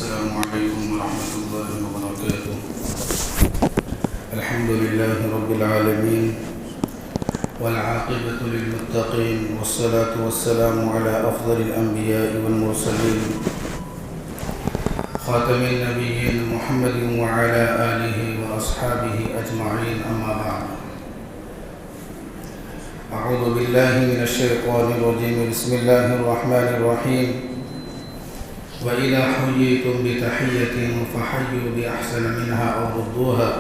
السلام عليكم ورحمة الله وبركاته. الحمد لله رب العالمين والعاقبة للمتقين والصلاة والسلام على أفضل الأنبياء والمرسلين خاتم النبيين محمد وعلى آله وأصحابه أجمعين، أما بعد. أعوذ بالله من الشيطان الرجيم. بسم الله الرحمن الرحيم. وإذا حييتم بتحية فحيوا بأحسن منها أو ردوها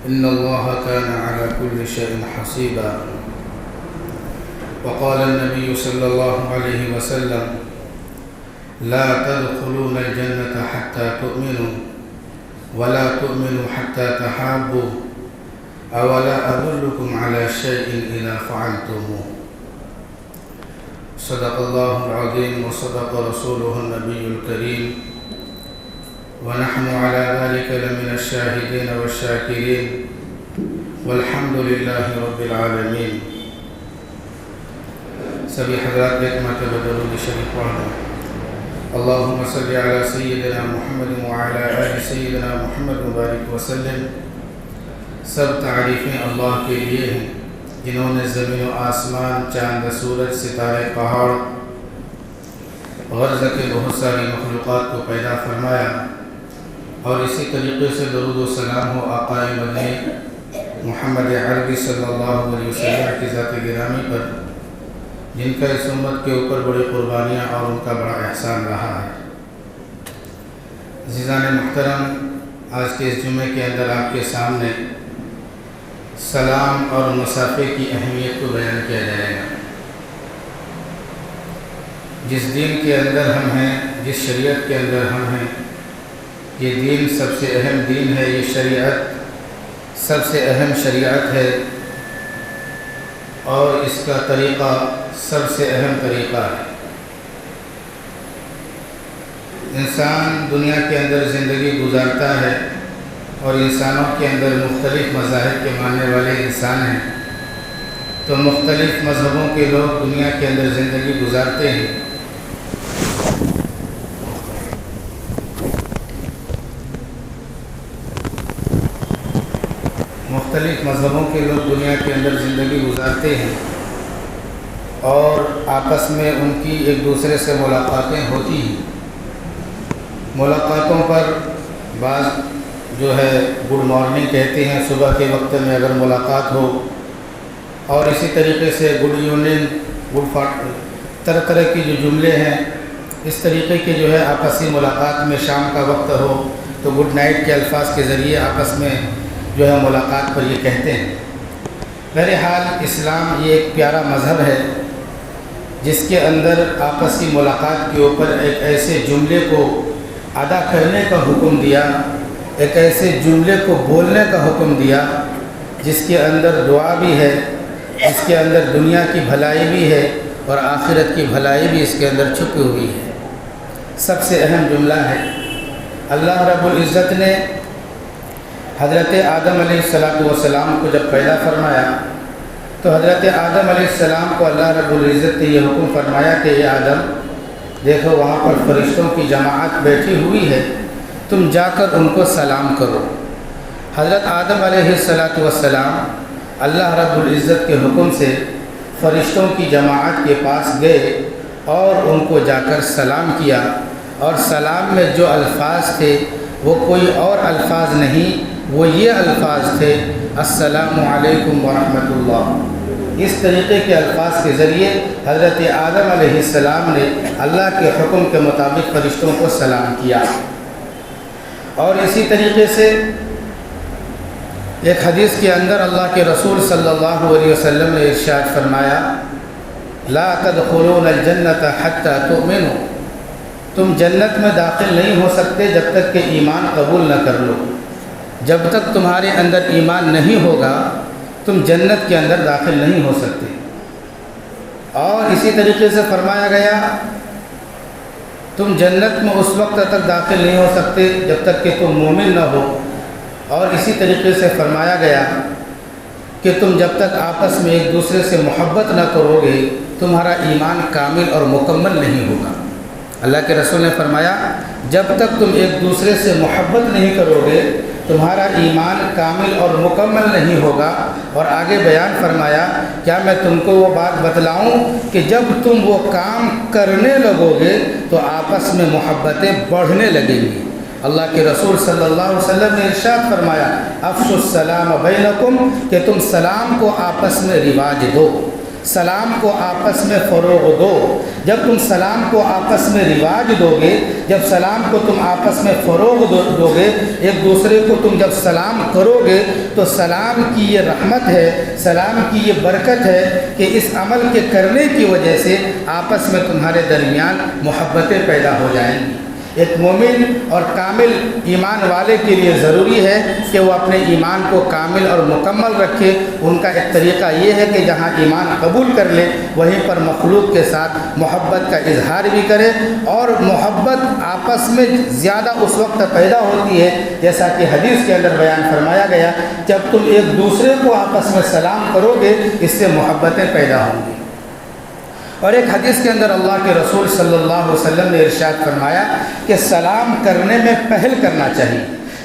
إن الله كان على كل شيء حسيبا. وقال النبي صلى الله عليه وسلم: لا تدخلون الجنة حتى تؤمنوا ولا تؤمنوا حتى تحابوا أولا أدلكم على شيء إذا فعلتموه. صدق الله العظيم وصدق رسوله النبي الكريم، ونحن على ذلك لمن الشاهدين والشاكرين، والحمد لله رب العالمين. سبھی حضرات ایک مرتبہ درود شریف پڑھیں. اللهم صل على سيدنا محمد وعلى آل سيدنا محمد وبارك وسلم. سب تعریفیں اللہ کے لیے ہیں جنہوں نے زمین و آسمان، چاند، سورج، ستارے، پہاڑ، غرض کے بہت ساری مخلوقات کو پیدا فرمایا، اور اسی طریقے سے درود و سلام ہو آقا مدنی محمد عربی صلی اللہ علیہ وسلم کی ذات گرامی پر، جن کا اس امت کے اوپر بڑی قربانیاں اور ان کا بڑا احسان رہا ہے. عزیزان محترم، آج کے اس جمعے کے اندر آپ کے سامنے سلام اور مسافے کی اہمیت کو بیان کیا جائے گا. جس دین کے اندر ہم ہیں، جس شریعت کے اندر ہم ہیں، یہ دین سب سے اہم دین ہے. یہ شریعت سب سے اہم شریعت ہے، اور اس کا طریقہ سب سے اہم طریقہ ہے. انسان دنیا کے اندر زندگی گزارتا ہے، اور انسانوں کے اندر مختلف مذاہب کے ماننے والے انسان ہیں، تو مختلف مذہبوں کے لوگ دنیا کے اندر زندگی گزارتے ہیں. مختلف مذہبوں کے لوگ دنیا کے اندر زندگی گزارتے ہیں، اور آپس میں ان کی ایک دوسرے سے ملاقاتیں ہوتی ہیں. ملاقاتوں پر بعض جو ہے گڈ مارننگ کہتے ہیں صبح کے وقت میں اگر ملاقات ہو، اور اسی طریقے سے گڈ ایوننگ، طرح طرح کی جو جملے ہیں، اس طریقے کے جو ہے آپسی ملاقات میں شام کا وقت ہو تو گڈ نائٹ کے الفاظ کے ذریعے آپس میں جو ہے ملاقات پر یہ کہتے ہیں. بہرحال اسلام یہ ایک پیارا مذہب ہے جس کے اندر آپسی ملاقات کے اوپر ایک ایسے جملے کو ادا کرنے کا حکم دیا، ایک ایسے جملے کو بولنے کا حکم دیا جس کے اندر دعا بھی ہے، جس کے اندر دنیا کی بھلائی بھی ہے، اور آخرت کی بھلائی بھی اس کے اندر چھپی ہوئی ہے. سب سے اہم جملہ ہے. اللہ رب العزت نے حضرت آدم علیہ السلام کو جب پیدا فرمایا تو حضرت آدم علیہ السلام کو اللہ رب العزت نے یہ حکم فرمایا کہ اے آدم، دیکھو وہاں پر فرشتوں کی جماعت بیٹھی ہوئی ہے، تم جا کر ان کو سلام کرو. حضرت آدم علیہ السلام اللہ رب العزت کے حکم سے فرشتوں کی جماعت کے پاس گئے اور ان کو جا کر سلام کیا، اور سلام میں جو الفاظ تھے وہ کوئی اور الفاظ نہیں، وہ یہ الفاظ تھے: السلام علیکم ورحمۃ اللہ. اس طریقے کے الفاظ کے ذریعے حضرت آدم علیہ السلام نے اللہ کے حکم کے مطابق فرشتوں کو سلام کیا. اور اسی طریقے سے ایک حدیث کے اندر اللہ کے رسول صلی اللہ علیہ وسلم نے ارشاد فرمایا: لا تدخلون الجنة حتى تؤمنوا. تم جنت میں داخل نہیں ہو سکتے جب تک کہ ایمان قبول نہ کر لو. جب تک تمہارے اندر ایمان نہیں ہوگا تم جنت کے اندر داخل نہیں ہو سکتے. اور اسی طریقے سے فرمایا گیا تم جنت میں اس وقت تک داخل نہیں ہو سکتے جب تک کہ تم مومن نہ ہو. اور اسی طریقے سے فرمایا گیا کہ تم جب تک آپس میں ایک دوسرے سے محبت نہ کرو گے تمہارا ایمان کامل اور مکمل نہیں ہوگا. اللہ کے رسول نے فرمایا جب تک تم ایک دوسرے سے محبت نہیں کرو گے تمہارا ایمان کامل اور مکمل نہیں ہوگا۔ اور آگے بیان فرمایا کیا میں تم کو وہ بات بتلاؤں کہ جب تم وہ کام کرنے لگو گے تو آپس میں محبتیں بڑھنے لگیں گی۔ اللہ کے رسول صلی اللہ علیہ وسلم نے ارشاد فرمایا افشوا السلام بینکم کہ تم سلام کو آپس میں رواج دو، سلام کو آپس میں فروغ دو۔ جب تم سلام کو آپس میں رواج دو گے، جب سلام کو تم آپس میں فروغ دو گے، ایک دوسرے کو تم جب سلام کرو گے تو سلام کی یہ رحمت ہے، سلام کی یہ برکت ہے کہ اس عمل کے کرنے کی وجہ سے آپس میں تمہارے درمیان محبتیں پیدا ہو جائیں گی۔ ایک مومن اور کامل ایمان والے کے لیے ضروری ہے کہ وہ اپنے ایمان کو کامل اور مکمل رکھے۔ ان کا ایک طریقہ یہ ہے کہ جہاں ایمان قبول کر لے وہیں پر مخلوق کے ساتھ محبت کا اظہار بھی کرے، اور محبت آپس میں زیادہ اس وقت پیدا ہوتی ہے جیسا کہ حدیث کے اندر بیان فرمایا گیا جب تم ایک دوسرے کو آپس میں سلام کرو گے اس سے محبتیں پیدا ہوں گی۔ اور ایک حدیث کے اندر اللہ کے رسول صلی اللہ علیہ وسلم نے ارشاد فرمایا کہ سلام کرنے میں پہل کرنا چاہیے،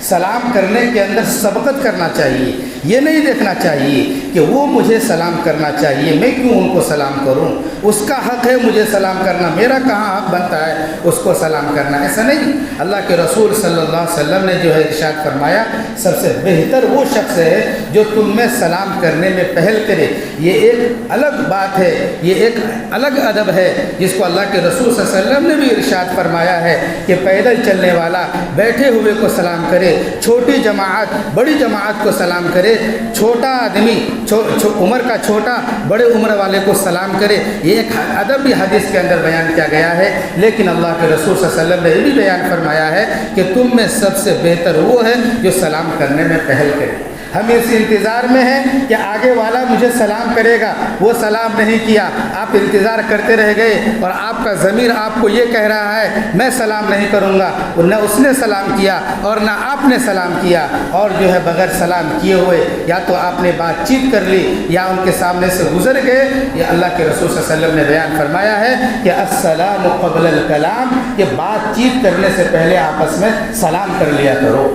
سلام کرنے کے اندر سبقت کرنا چاہیے۔ یہ نہیں دیکھنا چاہیے کہ وہ مجھے سلام کرنا چاہیے، میں کیوں ان کو سلام کروں، اس کا حق ہے مجھے سلام کرنا، میرا کہاں حق بنتا ہے اس کو سلام کرنا، ایسا نہیں۔ اللہ کے رسول صلی اللہ علیہ وسلم نے جو ہے ارشاد فرمایا سب سے بہتر وہ شخص ہے جو تم میں سلام کرنے میں پہل کرے۔ یہ ایک الگ بات ہے، یہ ایک الگ ادب ہے جس کو اللہ کے رسول صلی اللہ علیہ وسلم نے بھی ارشاد فرمایا ہے کہ پیدل چلنے والا بیٹھے ہوئے کو سلام کرے، چھوٹی جماعت بڑی جماعت کو سلام کرے، چھوٹا آدمی عمر کا چھوٹا بڑے عمر والے کو سلام کرے۔ یہ ایک ادب بھی حدیث کے اندر بیان کیا گیا ہے، لیکن اللہ کے رسول صلی اللہ علیہ وسلم نے یہ بھی بیان فرمایا ہے کہ تم میں سب سے بہتر وہ ہے جو سلام کرنے میں پہل کرے۔ ہم اس انتظار میں ہیں کہ آگے والا مجھے سلام کرے گا، وہ سلام نہیں کیا، آپ انتظار کرتے رہ گئے اور آپ کا ضمیر آپ کو یہ کہہ رہا ہے میں سلام نہیں کروں گا، نہ اس نے سلام کیا اور نہ آپ نے سلام کیا، اور جو ہے بغیر سلام کیے ہوئے یا تو آپ نے بات چیت کر لی یا ان کے سامنے سے گزر گئے۔ یہ اللہ کے رسول صلی اللہ علیہ وسلم نے بیان فرمایا ہے کہ السلام قبل الکلام، کہ بات چیت کرنے سے پہلے آپس میں سلام کر لیا کرو،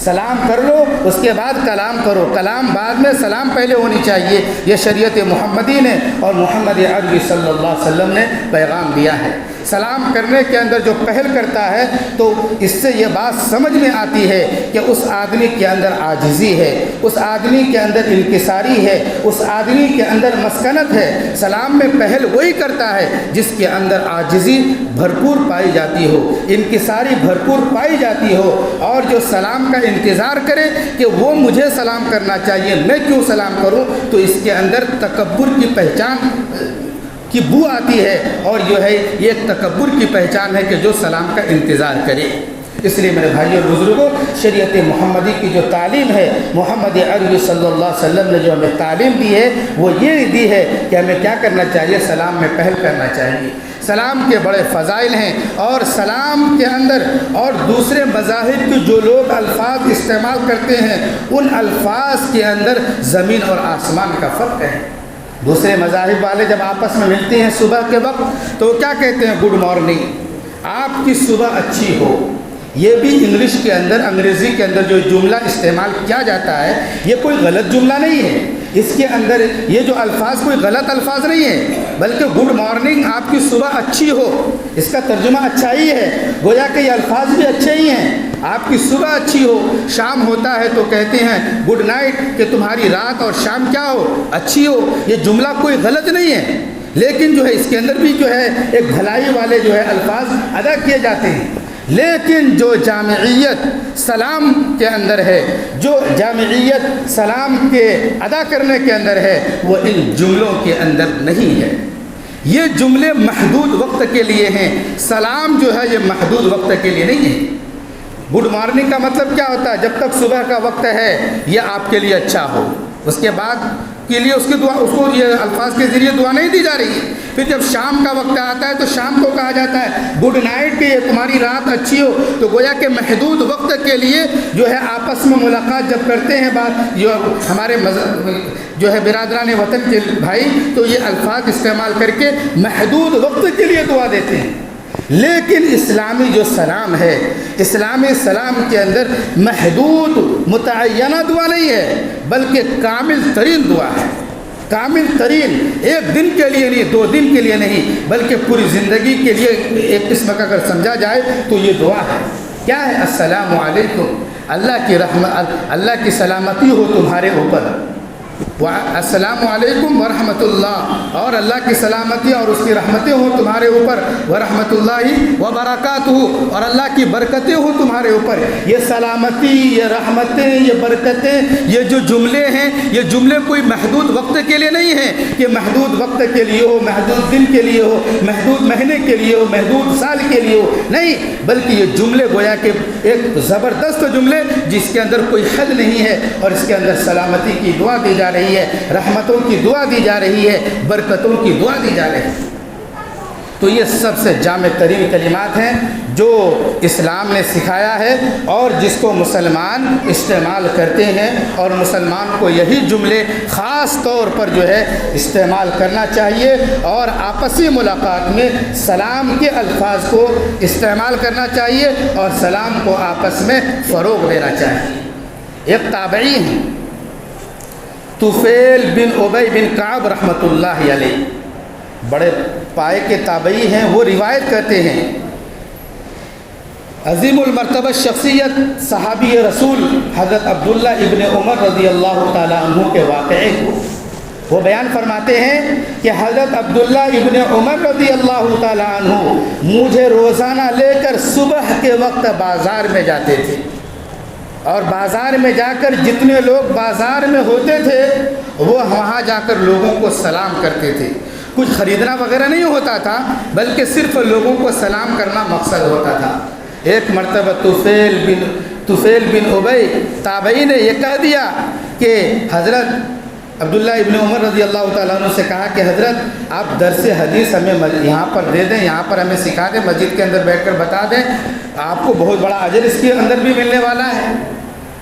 سلام کر لو اس کے بعد کلام کرو، کلام بعد میں، سلام پہلے ہونی چاہیے۔ یہ شریعت محمدی نے اور محمد عربی صلی اللہ علیہ وسلم نے پیغام دیا ہے۔ سلام کرنے کے اندر جو پہل کرتا ہے تو اس سے یہ بات سمجھ میں آتی ہے کہ اس آدمی کے اندر عاجزی ہے، اس آدمی کے اندر انکساری ہے، اس آدمی کے اندر مسکنت ہے۔ سلام میں پہل وہی کرتا ہے جس کے اندر عاجزی بھرپور پائی جاتی ہو، انکساری بھرپور پائی جاتی ہو، اور جو سلام کا انتظار کرے کہ وہ مجھے سلام کرنا چاہیے، میں کیوں سلام کروں، تو اس کے اندر تکبر کی پہچان کی بو آتی ہے، اور جو ہے یہ ایک تکبر کی پہچان ہے کہ جو سلام کا انتظار کرے۔ اس لیے میرے بھائیو اور بزرگوں، شریعت محمدی کی جو تعلیم ہے، محمد عربی صلی اللہ علیہ وسلم نے جو ہمیں تعلیم دی ہے وہ یہ دی ہے کہ ہمیں کیا کرنا چاہیے، سلام میں پہل کرنا چاہیے۔ سلام کے بڑے فضائل ہیں، اور سلام کے اندر اور دوسرے مذاہب کے جو لوگ الفاظ استعمال کرتے ہیں ان الفاظ کے اندر زمین اور آسمان کا فرق ہے۔ دوسرے مذاہب والے جب آپس میں ملتے ہیں صبح کے وقت تو وہ کیا کہتے ہیں، گڈ مارننگ، آپ کی صبح اچھی ہو۔ یہ بھی انگلش کے اندر، انگریزی کے اندر جو جملہ استعمال کیا جاتا ہے یہ کوئی غلط جملہ نہیں ہے، اس کے اندر یہ جو الفاظ کوئی غلط الفاظ نہیں ہے، بلکہ گڈ مارننگ، آپ کی صبح اچھی ہو، اس کا ترجمہ اچھا ہی ہے، گویا کہ یہ الفاظ بھی اچھے ہی ہیں۔ آپ کی صبح اچھی ہو، شام ہوتا ہے تو کہتے ہیں گڈ نائٹ، کہ تمہاری رات اور شام کیا ہو، اچھی ہو۔ یہ جملہ کوئی غلط نہیں ہے، لیکن جو ہے اس کے اندر بھی جو ہے ایک بھلائی والے جو ہے الفاظ ادا کیے جاتے ہیں، لیکن جو جامعیت سلام کے اندر ہے، جو جامعیت سلام کے ادا کرنے کے اندر ہے، وہ ان جملوں کے اندر نہیں ہے۔ یہ جملے محدود وقت کے لیے ہیں، سلام جو ہے یہ محدود وقت کے لیے نہیں ہے۔ گڈ مارننگ کا مطلب کیا ہوتا ہے، جب تک صبح کا وقت ہے یہ آپ کے لیے اچھا ہو، اس کے بعد کے لیے اس کی دعا، اس کو یہ الفاظ کے ذریعے دعا نہیں دی جا رہی ہے۔ پھر جب شام کا وقت آتا ہے تو شام کو کہا جاتا ہے گڈ نائٹ، کہ یہ تمہاری رات اچھی ہو۔ تو گویا کہ محدود وقت کے لیے جو ہے آپس میں ملاقات جب کرتے ہیں بات جو ہمارے جو ہے برادران وطن کے بھائی، تو یہ الفاظ استعمال کر کے محدود وقت کے لیے دعا دیتے ہیں۔ لیکن اسلامی جو سلام ہے، اسلامی سلام کے اندر محدود متعینہ دعا نہیں ہے، بلکہ کامل ترین دعا ہے، کامل ترین، ایک دن کے لیے نہیں، 2 دن کے لیے نہیں، بلکہ پوری زندگی کے لیے ایک قسم کا اگر سمجھا جائے تو یہ دعا ہے۔ کیا ہے؟ السلام علیکم، اللہ کی رحمت، اللہ کی سلامتی ہو تمہارے اوپر، السلام علیکم ورحمۃ اللہ، اور اللہ کی سلامتی اور اس کی رحمتیں ہوں تمہارے اوپر، ورحمۃ اللہ وبرکاتہ، اور اللہ کی برکتیں ہوں تمہارے اوپر۔ یہ سلامتی، یہ رحمتیں، یہ برکتیں، یہ جو جملے ہیں، یہ جملے کوئی محدود وقت کے لیے نہیں ہیں کہ محدود وقت کے لیے ہو، محدود دن کے لیے ہو، محدود مہینے کے لیے ہو، محدود سال کے لیے ہو، نہیں، بلکہ یہ جملے گویا کہ ایک زبردست جملے جس کے اندر کوئی حد نہیں ہے، اور اس کے اندر سلامتی کی دعا دی جا رہی ہے، رحمتوں کی دعا دی جا رہی ہے، برکتوں کی دعا دی جا رہی ہے۔ تو یہ سب سے جامع ترین کلمات ہیں جو اسلام نے سکھایا ہے، اور جس کو مسلمان استعمال کرتے ہیں، اور مسلمان کو یہی جملے خاص طور پر جو ہے استعمال کرنا چاہیے، اور آپسی ملاقات میں سلام کے الفاظ کو استعمال کرنا چاہیے، اور سلام کو آپس میں فروغ دینا چاہیے۔ ایک تابعی ہیں طفیل بن ابی بن کعب رحمۃ اللہ علیہ، بڑے پائے کے تابعی ہیں، وہ روایت کرتے ہیں عظیم المرتبہ شخصیت صحابی رسول حضرت عبداللہ ابن عمر رضی اللہ تعالیٰ عنہ کے واقعے کو وہ بیان فرماتے ہیں کہ حضرت عبداللہ ابن عمر رضی اللہ تعالیٰ عنہ مجھے روزانہ لے کر صبح کے وقت بازار میں جاتے تھے، اور بازار میں جا کر جتنے لوگ بازار میں ہوتے تھے وہ وہاں جا کر لوگوں کو سلام کرتے تھے۔ کچھ خریدنا وغیرہ نہیں ہوتا تھا، بلکہ صرف لوگوں کو سلام کرنا مقصد ہوتا تھا۔ ایک مرتبہ طفیل بن ابی تابعی نے یہ کہہ دیا کہ حضرت عبداللہ ابن عمر رضی اللہ تعالیٰ عنہ سے کہا کہ حضرت آپ درس حدیث ہمیں یہاں پر دے دیں، یہاں پر ہمیں سکھا دیں، مسجد کے اندر بیٹھ کر بتا دیں، آپ کو بہت بڑا اجر اس کے اندر بھی ملنے والا ہے۔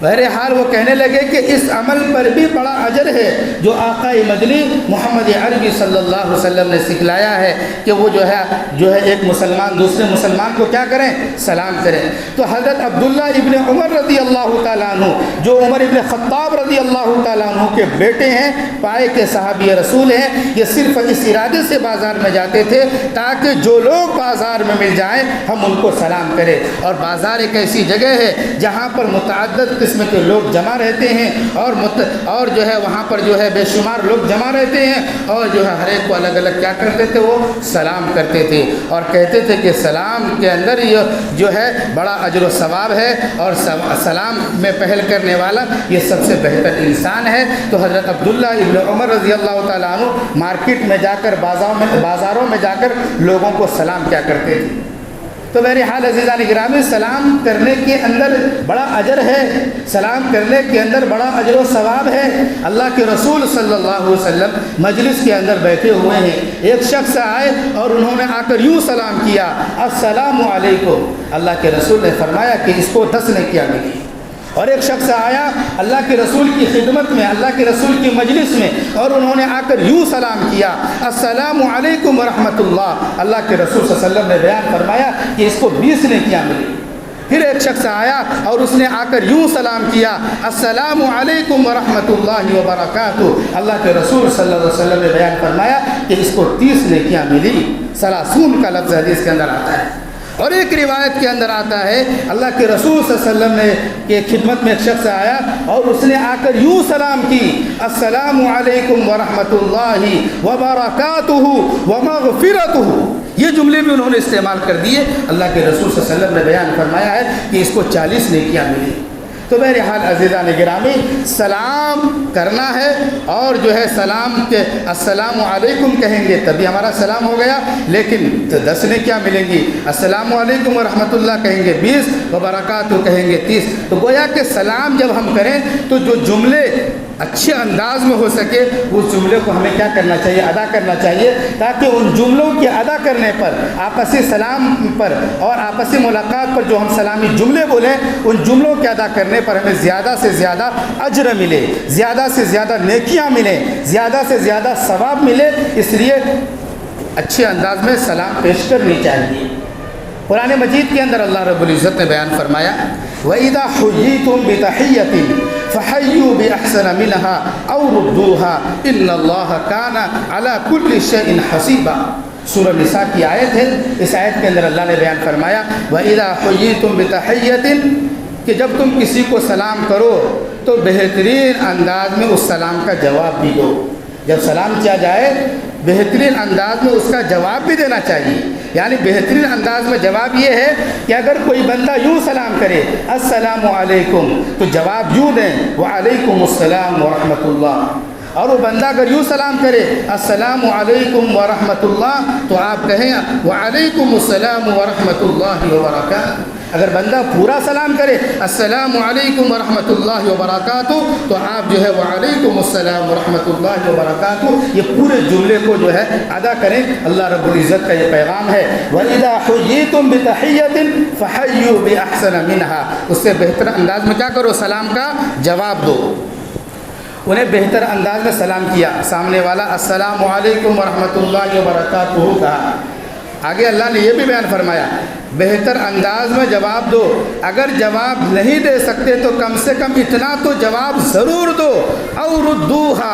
بہرحال وہ کہنے لگے کہ اس عمل پر بھی بڑا اجر ہے جو آقا مدنی محمد عربی صلی اللہ علیہ وسلم نے سکھلایا ہے کہ وہ جو ہے ایک مسلمان دوسرے مسلمان کو کیا کریں؟ سلام کریں۔ تو حضرت عبداللہ ابن عمر رضی اللہ تعالیٰ عنہ جو عمر ابن خطاب رضی اللہ تعالیٰ عنہ کے بیٹے ہیں، پائے کے صحابی رسول ہیں، یہ صرف اس ارادے سے بازار میں جاتے تھے تاکہ جو لوگ بازار میں مل جائیں ہم ان کو سلام کریں۔ اور بازار ایک ایسی جگہ ہے جہاں پر متعدد قسم کے لوگ جمع رہتے ہیں، اور جو ہے وہاں پر جو ہے بے شمار لوگ جمع رہتے ہیں، اور جو ہے ہر ایک کو الگ الگ کیا کرتے تھے؟ وہ سلام کرتے تھے، اور کہتے تھے کہ سلام کے اندر یہ جو ہے بڑا اجر و ثواب ہے، اور سلام میں پہل کرنے والا یہ سب سے بہتر انسان ہے۔ تو حضرت عبداللہ ابن عمر رضی اللہ تعالیٰ عنہ مارکیٹ میں جا کر بازاروں میں جا کر لوگوں کو سلام کیا کرتے تھے۔ تو بہرحال عزیزان گرامی، سلام کرنے کے اندر بڑا اجر ہے، سلام کرنے کے اندر بڑا اجر و ثواب ہے۔ اللہ کے رسول صلی اللہ علیہ وسلم مجلس کے اندر بیٹھے ہوئے ہیں، ایک شخص آئے اور انہوں نے آ کر یوں سلام کیا، السلام علیکم۔ اللہ کے رسول نے فرمایا کہ اس کو 10 نیکیاں ملی۔ اور ایک شخص آیا اللہ کے رسول کی خدمت میں، اللہ کے رسول کی مجلس میں، اور انہوں نے آ کر یوں سلام کیا، السلام علیکم ورحمۃ اللہ۔ اللہ کے رسول صلی اللہ علیہ وسلم نے بیان فرمایا کہ اس کو 20 نیکیاں ملی۔ پھر ایک شخص آیا اور اس نے آ کر یوں سلام کیا، السلام علیکم ورحمۃ اللہ وبرکاتہ۔ اللہ کے رسول صلی اللہ علیہ وسلم نے بیان فرمایا کہ اس کو 30 نیکیاں ملی۔ 30 کا لفظ حدیث کے اندر آتا ہے۔ اور ایک روایت کے اندر آتا ہے اللہ کے رسول صلی اللہ علیہ وسلم نے کہ خدمت میں ایک شخص آیا اور اس نے آ کر یوں سلام کی، السلام علیکم ورحمۃ اللہ وبرکاتہ ومغفرتہ۔ یہ جملے بھی انہوں نے استعمال کر دیے۔ اللہ کے رسول صلی اللہ علیہ وسلم نے بیان فرمایا ہے کہ اس کو 40 نیکیاں ملی۔ تو بہرحال عزیزان گرامی، سلام کرنا ہے، اور جو ہے سلام کے السلام علیکم کہیں گے تبھی ہمارا سلام ہو گیا، لیکن 10 نیکیاں ملیں گی۔ السلام علیکم ورحمۃ اللہ کہیں گے 20، وبرکاتہ کہیں گے 30۔ تو گویا کہ سلام جب ہم کریں تو جو جملے اچھے انداز میں ہو سکے اس جملے کو ہمیں کیا کرنا چاہیے؟ ادا کرنا چاہیے، تاکہ ان جملوں کے ادا کرنے پر، آپسی سلام پر اور آپسی ملاقات پر جو ہم سلامی جملے بولیں ان جملوں کے ادا کرنے پر ہمیں زیادہ سے زیادہ اجر ملے، زیادہ سے زیادہ نیکیاں ملیں، زیادہ سے زیادہ ثواب ملے۔ اس لیے اچھے انداز میں سلام پیش کرنی چاہیے۔ قرآن مجید کے اندر اللہ رب العزت نے بیان فرمایا وَإِذَا حُيِّيتُم بِتَحِيَّةٍ فَحَيُّوا بِأَحْسَنَ مِنْهَا أَوْ رُدُّوهَا إِنَّ اللَّهَ كَانَ عَلَى كُلِّ شَيْءٍ حَسِيبًا۔ سورہ نساء کی آیت ہے، اس آیت کے اندر اللہ نے بیان فرمایا وَإِذَا حُيِّيتُم بِتَحِيَّةٍ کہ جب تم کسی کو سلام کرو تو بہترین انداز میں اس سلام کا جواب بھی دو۔ جب سلام کیا جائے بہترین انداز میں اس کا جواب بھی دینا چاہیے، یعنی بہترین انداز میں جواب یہ ہے کہ اگر کوئی بندہ یوں سلام کرے السلام علیکم تو جواب یوں دیں وعلیکم السلام ورحمۃ اللہ، اور وہ بندہ اگر یوں سلام کرے السلام علیکم ورحمۃ اللہ تو آپ کہیں وعلیکم السلام ورحمۃ اللہ وبرکاتہ۔ اگر بندہ پورا سلام کرے السلام علیکم ورحمۃ اللہ وبرکاتہ تو آپ جو ہے وعلیکم السلام ورحمۃ اللہ وبرکاتہ یہ پورے جملے کو جو ہے ادا کریں۔ اللہ رب العزت کا یہ پیغام ہے وَإِذَا حُيِّيتُم بِتَحِيَّةٍ فَحَيُّوا بِأَحْسَنَ مِنْهَا، اس سے بہتر انداز میں کیا کرو، سلام کا جواب دو۔ انہیں بہتر انداز میں سلام کیا، سامنے والا السلام علیکم ورحمۃ اللہ وبرکاتہ کہا۔ آگے اللہ نے یہ بھی بیان فرمایا بہتر انداز میں جواب دو، اگر جواب نہیں دے سکتے تو کم سے کم اتنا تو جواب ضرور دو، او ردوہا،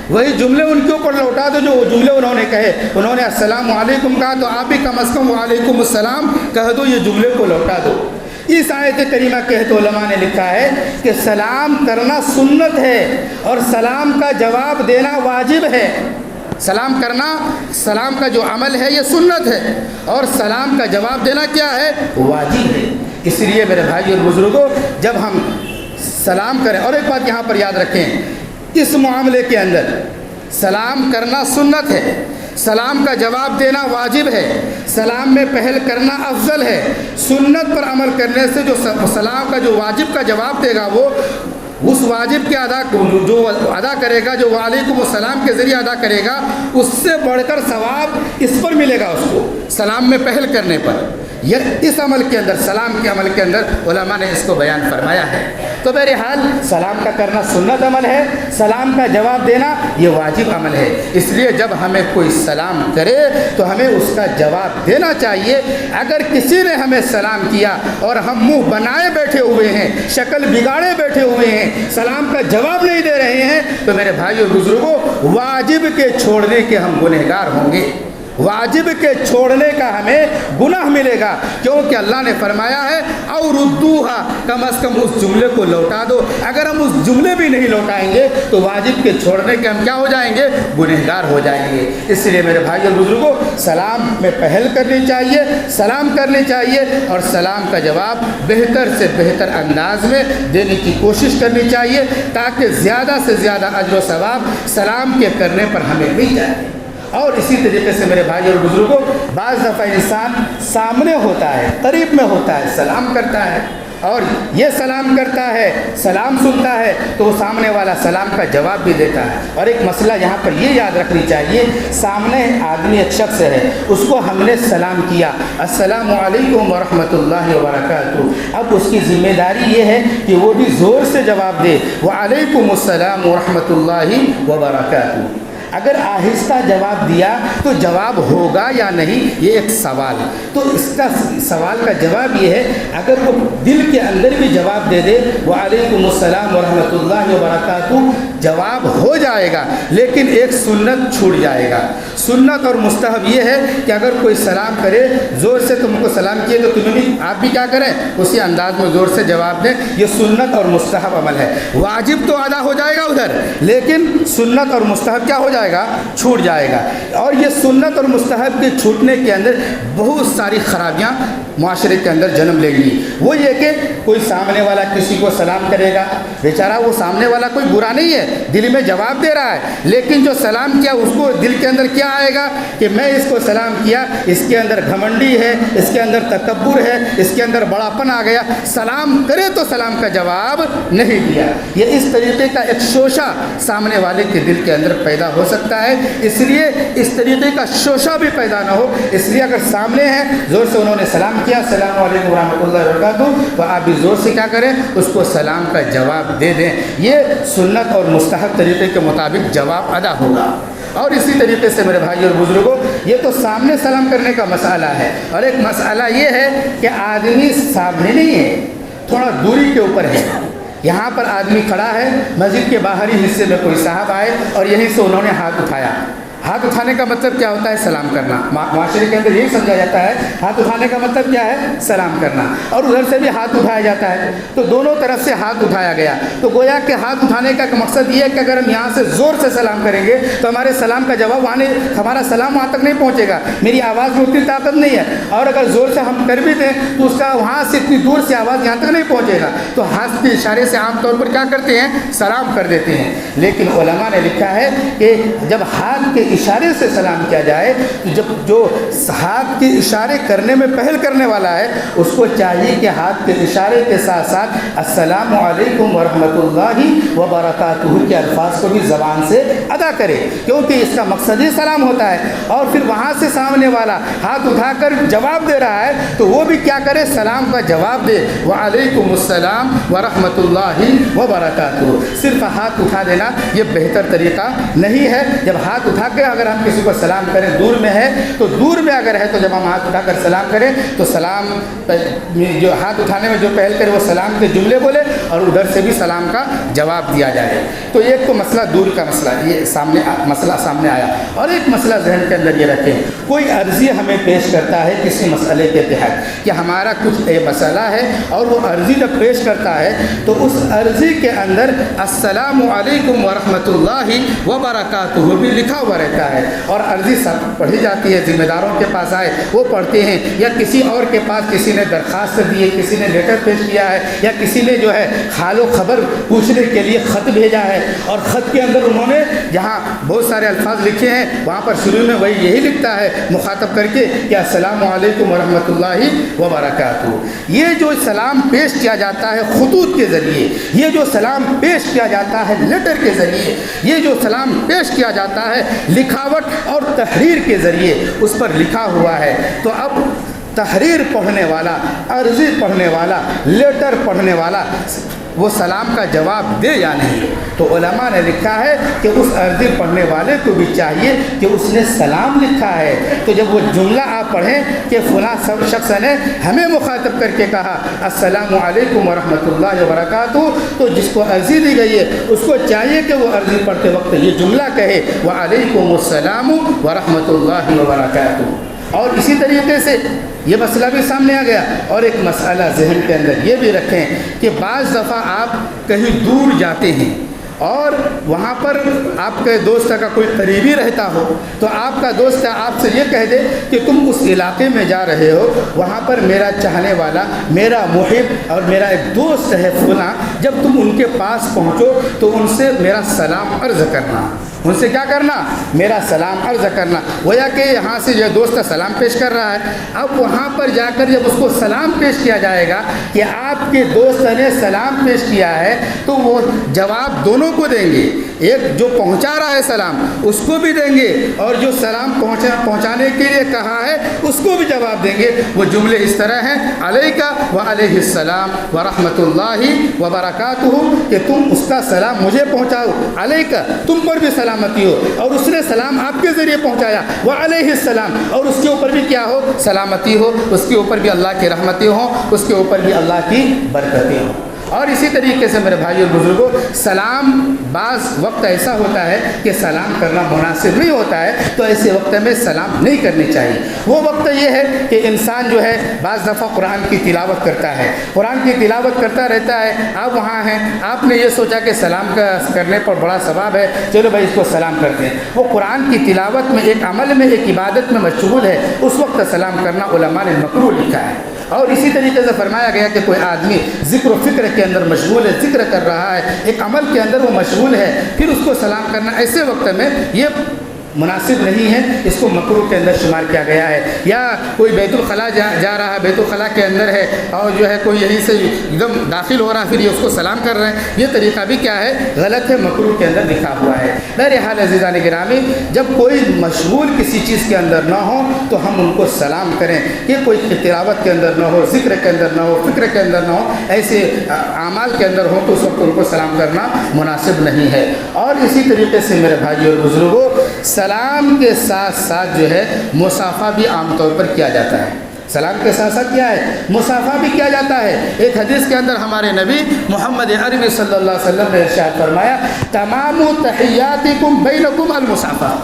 وہی جملے ان کے اوپر لوٹا دو جو جملے انہوں نے کہے۔ انہوں نے السلام علیکم کہا تو آپ بھی کم از کم وعلیکم السلام کہہ دو، یہ جملے کو لوٹا دو۔ اس آیت کریمہ کے تو علماء نے لکھا ہے کہ سلام کرنا سنت ہے اور سلام کا جواب دینا واجب ہے۔ سلام کرنا، سلام کا جو عمل ہے یہ سنت ہے، اور سلام کا جواب دینا کیا ہے، واجب ہے۔ اس لیے میرے بھائی اور بزرگوں جب ہم سلام کریں، اور ایک بات یہاں پر یاد رکھیں، اس معاملے کے اندر سلام کرنا سنت ہے، سلام کا جواب دینا واجب ہے، سلام میں پہل کرنا افضل ہے۔ سنت پر عمل کرنے سے جو سلام کا جو واجب کا جواب دے گا وہ اس واجب کے جو ادا کرے گا، جو وعلیکم السلام کے ذریعے ادا کرے گا، اس سے بڑھ کر ثواب اس پر ملے گا اس کو، سلام میں پہل کرنے پر۔ یہ اس عمل کے اندر، سلام کے عمل کے اندر علماء نے اس کو بیان فرمایا ہے۔ تو بہرحال سلام کا کرنا سنت عمل ہے، سلام کا جواب دینا یہ واجب عمل ہے۔ اس لیے جب ہمیں کوئی سلام کرے تو ہمیں اس کا جواب دینا چاہیے۔ اگر کسی نے ہمیں سلام کیا اور ہم منہ بنائے بیٹھے ہوئے ہیں، شکل بگاڑے بیٹھے ہوئے ہیں، سلام کا جواب نہیں دے رہے ہیں، تو میرے بھائیو بزرگوں واجب کے چھوڑنے کے ہم گنہگار ہوں گے، واجب کے چھوڑنے کا ہمیں گناہ ملے گا، کیونکہ اللہ نے فرمایا ہے او ردوہا، کم از کم اس جملے کو لوٹا دو۔ اگر ہم اس جملے بھی نہیں لوٹائیں گے تو واجب کے چھوڑنے کے ہم کیا ہو جائیں گے، گنہگار ہو جائیں گے۔ اس لیے میرے بھائی اور بزرگوں سلام میں پہل کرنی چاہیے، سلام کرنی چاہیے، اور سلام کا جواب بہتر سے بہتر انداز میں دینے کی کوشش کرنی چاہیے، تاکہ زیادہ سے زیادہ اجر و ثواب سلام کے کرنے پر ہمیں مل جائے۔ اور اسی طریقے سے میرے بھائی اور بزرگوں بعض دفعہ انسان سامنے ہوتا ہے، قریب میں ہوتا ہے، سلام کرتا ہے، اور یہ سلام کرتا ہے، سلام سنتا ہے تو وہ سامنے والا سلام کا جواب بھی دیتا ہے۔ اور ایک مسئلہ یہاں پر یہ یاد رکھنی چاہیے، سامنے آدمی ایک شخص ہے، اس کو ہم نے سلام کیا السلام علیکم ورحمۃ اللہ وبرکاتہ، اب اس کی ذمہ داری یہ ہے کہ وہ بھی زور سے جواب دے وعلیکم السلام ورحمۃ اللہ وبرکاتہ۔ اگر آہستہ جواب دیا تو جواب ہوگا یا نہیں، یہ ایک سوال۔ تو اس کا سوال کا جواب یہ ہے، اگر وہ دل کے اندر بھی جواب دے دے وعلیکم السلام ورحمۃ اللہ وبرکاتہ، جواب ہو جائے گا، لیکن ایک سنت چھوٹ جائے گا۔ سنت اور مستحب یہ ہے کہ اگر کوئی سلام کرے، زور سے تم کو سلام کیے تو تمہیں بھی، آپ بھی کیا کریں، اسی انداز میں زور سے جواب دیں۔ یہ سنت اور مستحب عمل ہے۔ واجب تو ادا ہو جائے گا ادھر، لیکن سنت اور مستحب کیا ہو جائے گا، چھوٹ جائے گا۔ اور یہ سنت اور مستحب کے چھوٹنے کے اندر بہت ساری خرابیاں معاشرے کے اندر جنم لے گی۔ وہ یہ کہ کوئی سامنے والا کسی کو سلام کرے گا، بیچارہ وہ سامنے والا کوئی برا نہیں ہے، دل میں جواب دے رہا ہے، لیکن جو سلام کیا اس کو دل کے اندر کیا آئے گا کہ میں اس کو سلام کیا، اس کے اندر گھمنڈی ہے، اس کے اندر تکبر ہے، اس کے اندر بڑاپن آ گیا، سلام کرے تو سلام کا جواب نہیں دیا۔ یہ اس طریقے کا ایک شوشہ سامنے والے کے دل کے اندر پیدا ہو سکتا ہے۔ اس لیے اس طریقے کا شوشہ بھی پیدا نہ ہو، اس لیے اگر سامنے ہیں، زور سے انہوں نے سلام کیا السلام علیکم ورحمۃ اللہ وبرکاتہ، تو آپ بھی زور سے کیا کریں، اس کو سلام کا جواب دے دیں۔ یہ سنت اور مستحب طریقے کے مطابق جواب ادا ہوگا۔ اور اسی طریقے سے میرے بھائی اور بزرگوں، یہ تو سامنے سلام کرنے کا مسئلہ ہے، اور ایک مسئلہ یہ ہے کہ آدمی سامنے نہیں ہے، تھوڑا دوری کے اوپر ہے۔ یہاں پر آدمی کھڑا ہے، مسجد کے باہری حصے میں کوئی صاحب آئے اور یہیں سے انہوں نے ہاتھ اٹھایا۔ ہاتھ اٹھانے کا مطلب کیا ہوتا ہے؟ سلام کرنا۔ معاشرے کے اندر یہی سمجھا جاتا ہے، ہاتھ اٹھانے کا مطلب کیا ہے؟ سلام کرنا۔ اور ادھر سے بھی ہاتھ اٹھایا جاتا ہے، تو دونوں طرف سے ہاتھ اٹھایا گیا، تو گویا کہ ہاتھ اٹھانے کا مقصد یہ ہے کہ اگر ہم یہاں سے زور سے سلام کریں گے تو ہمارے سلام کا جواب ہمارا سلام وہاں تک نہیں پہنچے گا، میری آواز میں اتنی طاقت نہیں ہے، اور اگر زور سے ہم کر بھی دیں تو اس کا وہاں سے اتنی دور سے آواز یہاں تک نہیں پہنچے گا، تو ہاتھ کے اشارے سے عام طور پر کیا کرتے ہیں؟ سلام کر دیتے ہیں۔ لیکن علماء نے لکھا ہے کہ جب ہاتھ کے اشارے سے سلام کیا جائے تو جب جو ہاتھ کے اشارے کرنے میں پہل کرنے والا ہے اس کو چاہیے کہ ہاتھ کے اشارے کے ساتھ ساتھ السلام علیکم ورحمۃ اللہ وبرکاتہ کے الفاظ کو بھی زبان سے ادا کرے، کیونکہ اس کا مقصد ہی سلام ہوتا ہے۔ اور پھر وہاں سے سامنے والا ہاتھ اٹھا کر جواب دے رہا ہے تو وہ بھی کیا کرے؟ سلام کا جواب دے، وعلیکم السلام ورحمۃ اللہ وبرکاتہ۔ صرف ہاتھ اٹھا دینا یہ بہتر طریقہ نہیں ہے۔ جب ہاتھ اٹھا کے اگر ہم کسی کو سلام کریں، دور میں ہے تو دور میں اگر ہے تو جب ہم ہاتھ اٹھا کر سلام کریں تو سلام جو ہاتھ اٹھانے میں جو پہل کرے وہ سلام کے جملے بولے اور ادھر سے بھی سلام کا جواب دیا جائے۔ تو ایک تو مسئلہ دور کا مسئلہ یہ مسئلہ سامنے آیا، اور ایک مسئلہ ذہن کے اندر یہ رکھیں، کوئی عرضی ہمیں پیش کرتا ہے کسی مسئلے کے تحت کہ ہمارا کچھ مسئلہ ہے، اور وہ عرضی جب پیش کرتا ہے تو اس عرضی کے اندر السلام علیکم ورحمۃ اللہ وبرکاتہ بھی لکھا ہوا رہتا ہے، اور عرضی سب پڑھی جاتی ہے، ذمہ داروں کے پاس آئے وہ پڑھتے ہیں، یا کسی اور کے پاس کسی نے درخواست دی ہے، کسی نے لیٹر پیش کیا ہے، یا کسی نے جو ہے حال و خبر پوچھنے کے لیے خط بھیجا ہے، اور خط کے اندر انہوں نے جہاں بہت سارے الفاظ لکھے ہیں وہاں پر شروع میں وہی یہی لکھتا ہے مخاطب کر کے کہ السلام علیکم ورحمۃ اللہ وبرکاتہ۔ یہ جو سلام پیش کیا جاتا ہے خطوط کے ذریعے، یہ جو سلام پیش کیا جاتا ہے لیٹر کے ذریعے، یہ جو سلام پیش کیا جاتا ہے لکھاوٹ اور تحریر کے ذریعے، اس پر لکھا ہوا ہے، تو اب تحریر پڑھنے والا، عرضی پڑھنے والا، لیٹر پڑھنے والا وہ سلام کا جواب دے یا نہیں؟ تو علماء نے لکھا ہے کہ اس عرضی پڑھنے والے کو بھی چاہیے کہ اس نے سلام لکھا ہے، تو جب وہ جملہ آپ پڑھیں کہ فلاں شخص نے ہمیں مخاطب کر کے کہا السلام علیکم ورحمۃ اللہ وبرکاتہ، تو جس کو عرضی دی گئی ہے اس کو چاہیے کہ وہ عرضی پڑھتے وقت یہ جملہ کہے وعلیکم السلام ورحمۃ اللہ وبرکاتہ۔ اور اسی طریقے سے یہ مسئلہ بھی سامنے آ گیا، اور ایک مسئلہ ذہن کے اندر یہ بھی رکھیں کہ بعض دفعہ آپ کہیں دور جاتے ہیں اور وہاں پر آپ کے دوست کا کوئی قریبی رہتا ہو، تو آپ کا دوست آپ سے یہ کہہ دے کہ تم اس علاقے میں جا رہے ہو، وہاں پر میرا چاہنے والا، میرا محب اور میرا ایک دوست ہے فلاں، جب تم ان کے پاس پہنچو تو ان سے میرا سلام عرض کرنا، ان سے کیا کرنا؟ میرا سلام عرض کرنا۔ گویا کہ یہاں سے یہ دوست سلام پیش کر رہا ہے، اب وہاں پر جا کر جب اس کو سلام پیش کیا جائے گا کہ آپ کے دوست نے سلام پیش کیا ہے، تو وہ جواب دونوں کو دیں گے، ایک جو پہنچا رہا ہے سلام اس کو بھی دیں گے، اور جو سلام پہنچانے کے لیے کہا ہے اس کو بھی جواب دیں گے۔ وہ جملے اس طرح ہیں علیکہ وعلیہ السلام ورحمۃ اللہ وبرکاتہ، کہ تم اس کا سلام مجھے پہنچاؤ، علیکہ تم پر بھی سلامتی ہو، اور اس نے سلام آپ کے ذریعے پہنچایا وعلیہ السلام، اور اس کے اوپر بھی کیا ہو؟ سلامتی ہو، اس کے اوپر بھی اللہ کی رحمتیں ہوں، اس کے اوپر بھی اللہ کی برکتیں ہوں۔ اور اسی طریقے سے میرے بھائیو اور بزرگوں، سلام بعض وقت ایسا ہوتا ہے کہ سلام کرنا مناسب نہیں ہوتا ہے، تو ایسے وقت میں سلام نہیں کرنی چاہیے۔ وہ وقت یہ ہے کہ انسان جو ہے بعض دفعہ قرآن کی تلاوت کرتا ہے، قرآن کی تلاوت کرتا رہتا ہے، آپ وہاں ہیں، آپ نے یہ سوچا کہ سلام کرنے پر بڑا ثواب ہے، چلو بھائی اس کو سلام کرتے ہیں، وہ قرآن کی تلاوت میں، ایک عمل میں، ایک عبادت میں مشغول ہے، اس وقت سلام کرنا علماء نے مکروہ لکھا ہے۔ اور اسی طریقے سے فرمایا گیا کہ کوئی آدمی ذکر و فکر کے اندر مشغول ہے، ذکر کر رہا ہے، ایک عمل کے اندر وہ مشغول ہے، پھر اس کو سلام کرنا ایسے وقت میں یہ مناسب نہیں ہے، اس کو مکروہ کے اندر شمار کیا گیا ہے۔ یا کوئی بیت الخلاء جا رہا ہے، بیت الخلاء کے اندر ہے، اور جو ہے کوئی یہیں سے ایک دم داخل ہو رہا ہے، پھر یہ اس کو سلام کر رہے ہیں، یہ طریقہ بھی کیا ہے؟ غلط ہے، مکروہ کے اندر لکھا ہوا ہے۔ بہرحال عزیزان گرامی، جب کوئی مشغول کسی چیز کے اندر نہ ہو تو ہم ان کو سلام کریں، کہ کوئی تلاوت کے اندر نہ ہو، ذکر کے اندر نہ ہو، فکر کے اندر نہ ہو، ایسے اعمال کے اندر ہو تو اس وقت ان کو سلام کرنا مناسب نہیں ہے۔ اور اسی طریقے سے میرے بھائی اور بزرگوں، سلام کے ساتھ ساتھ جو ہے مصافحہ بھی عام طور پر کیا جاتا ہے. سلام کے ساتھ ساتھ کیا ہے؟ مصافحہ بھی کیا جاتا ہے. ایک حدیث کے اندر ہمارے نبی محمد عربی صلی اللہ علیہ وسلم نے ارشاد فرمایا تمام تحیاتکم بینکم المصافحہ.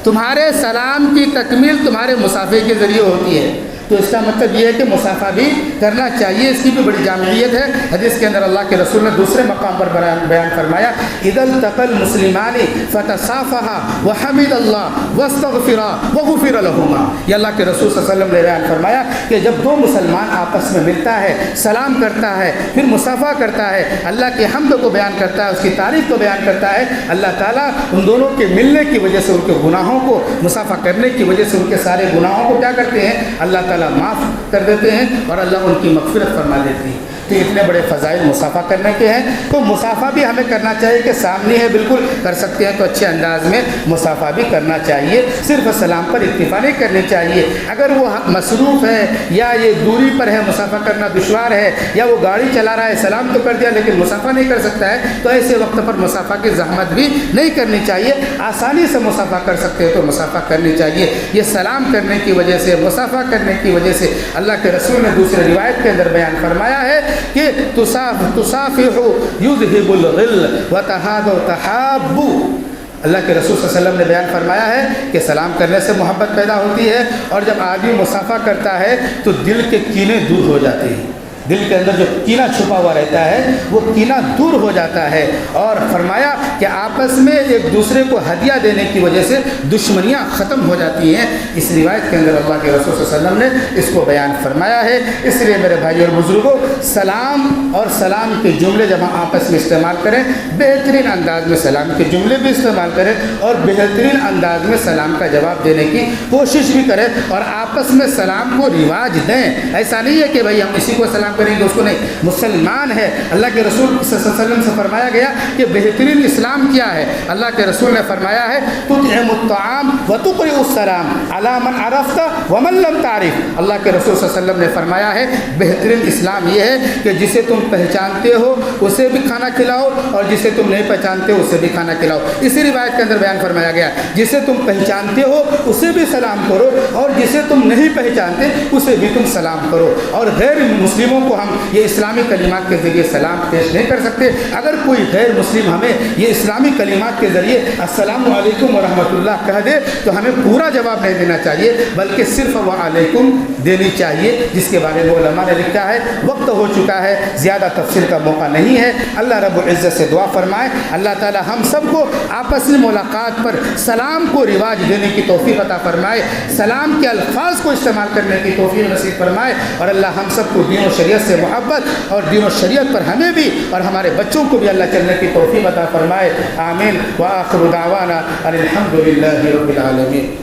تمہارے سلام کی تکمیل تمہارے مصافحے کے ذریعے ہوتی ہے. تو اس کا مطلب یہ ہے کہ مصافحہ بھی کرنا چاہیے. اس کی بھی بڑی جامعیت ہے. حدیث کے اندر اللہ کے رسول نے دوسرے مقام پر بیان فرمایا اذا التقى المسلمان فتصافحا وحمد اللہ واستغفرا وغفر لهما. یہ اللہ کے رسول صلی اللہ علیہ وسلم نے بیان فرمایا کہ جب دو مسلمان آپس میں ملتا ہے, سلام کرتا ہے, پھر مصافحہ کرتا ہے, اللہ کے حمد کو بیان کرتا ہے, اس کی تعریف کو بیان کرتا ہے, اللہ تعالیٰ ان دونوں کے ملنے کی وجہ سے ان کے گناہوں کو, مصافحہ کرنے کی وجہ سے ان کے سارے گناہوں کو کیا کرتے ہیں؟ اللہ تعالیٰ معاف کر دیتے ہیں اور اللہ ان کی مغفرت فرما دیتی ہے. تو اتنے بڑے فضائل مصافحہ کرنے کے ہیں. تو مصافحہ بھی ہمیں کرنا چاہیے کہ سامنے ہے بالکل کر سکتے ہیں تو اچھے انداز میں مصافحہ بھی کرنا چاہیے. صرف سلام پر اکتفا نہیں کرنی چاہیے. اگر وہ مصروف ہے یا یہ دوری پر ہے, مصافحہ کرنا دشوار ہے, یا وہ گاڑی چلا رہا ہے, سلام تو کر دیا لیکن مصافحہ نہیں کر سکتا ہے, تو ایسے وقت پر مصافحہ کی زحمت بھی نہیں کرنی چاہیے. آسانی سے مصافحہ کر سکتے ہیں تو مصافحہ کرنی چاہیے. یہ سلام کرنے کی وجہ سے, مصافحہ کرنے کی وجہ سے اللہ کے رسول نے دوسرے روایت کے اندر بیان فرمایا ہے کہ تصافحوا یذہب الغل وتحادوا تحابوا. اللہ کے رسول صلی اللہ علیہ وسلم نے بیان فرمایا ہے کہ سلام کرنے سے محبت پیدا ہوتی ہے, اور جب آدمی مصافحہ کرتا ہے تو دل کے کینے دور ہو جاتے ہیں. دل کے اندر جو کینہ چھپا ہوا رہتا ہے وہ کینہ دور ہو جاتا ہے. اور فرمایا کہ آپس میں ایک دوسرے کو ہدیہ دینے کی وجہ سے دشمنیاں ختم ہو جاتی ہیں. اس روایت کے اندر اللہ کے رسول صلی اللہ علیہ وسلم نے اس کو بیان فرمایا ہے. اس لیے میرے بھائی اور بزرگوں, سلام اور سلام کے جملے جب ہم آپس میں استعمال کریں, بہترین انداز میں سلام کے جملے بھی استعمال کریں اور بہترین انداز میں سلام کا جواب دینے کی کوشش بھی کریں, اور آپس میں سلام کو رواج دیں. ایسا نہیں ہے کہ بھائی ہم اسی کو سلام کریں گے, اس کو نہیں. مسلمان ہے, اللہ کے رسول صلی اللہ علیہ وسلم سے فرمایا گیا کہ بہترین اسلام کیا ہے. اللہ کے رسول نے فرمایا ہے تطعم الطعام وتقرئ السلام علی من عرفت ومن لم تعرف. اللہ کے رسول صلی اللہ علیہ وسلم نے فرمایا ہے بہترین اسلام یہ ہے کہ جسے تم پہچانتے ہو اسے بھی کھانا کھلاؤ, اور جسے تم نہیں پہچانتے ہو اسے بھی کھانا کھلاؤ. اسی روایت کے اندر بیان فرمایا گیا جسے تم پہچانتے ہو اسے بھی سلام کرو, اور جسے تم نہیں پہچانتے اسے بھی تم سلام کرو. اور غیر مسلموں کو ہم یہ اسلامی کلمات کے ذریعے سلام پیش نہیں کر سکتے. اگر کوئی غیر مسلم ہمیں یہ اسلامی کلمات کے ذریعے السلام علیکم ورحمۃ اللہ کہہ دے تو ہمیں پورا جواب نہیں دینا چاہیے, بلکہ صرف وعلیکم دینی چاہیے, جس کے بارے میں علماء نے لکھا ہے. وقت ہو چکا ہے, زیادہ تفصیل کا موقع نہیں ہے. اللہ رب العزت سے دعا فرمائے اللہ تعالی ہم سب کو آپسی ملاقات پر سلام کو رواج دینے کی توفیق عطا فرمائے, سلام کے الفاظ کو استعمال کرنے کی توفیق نصیب فرمائے, اور اللہ ہم سب کو دین و شریعت سے محبت اور دین و شریعت پر ہمیں بھی اور ہمارے بچوں کو بھی اللہ چلنے کی توفیق عطا فرمائے. آمین. وآخر دعوانا الحمد للہ رب العالمین.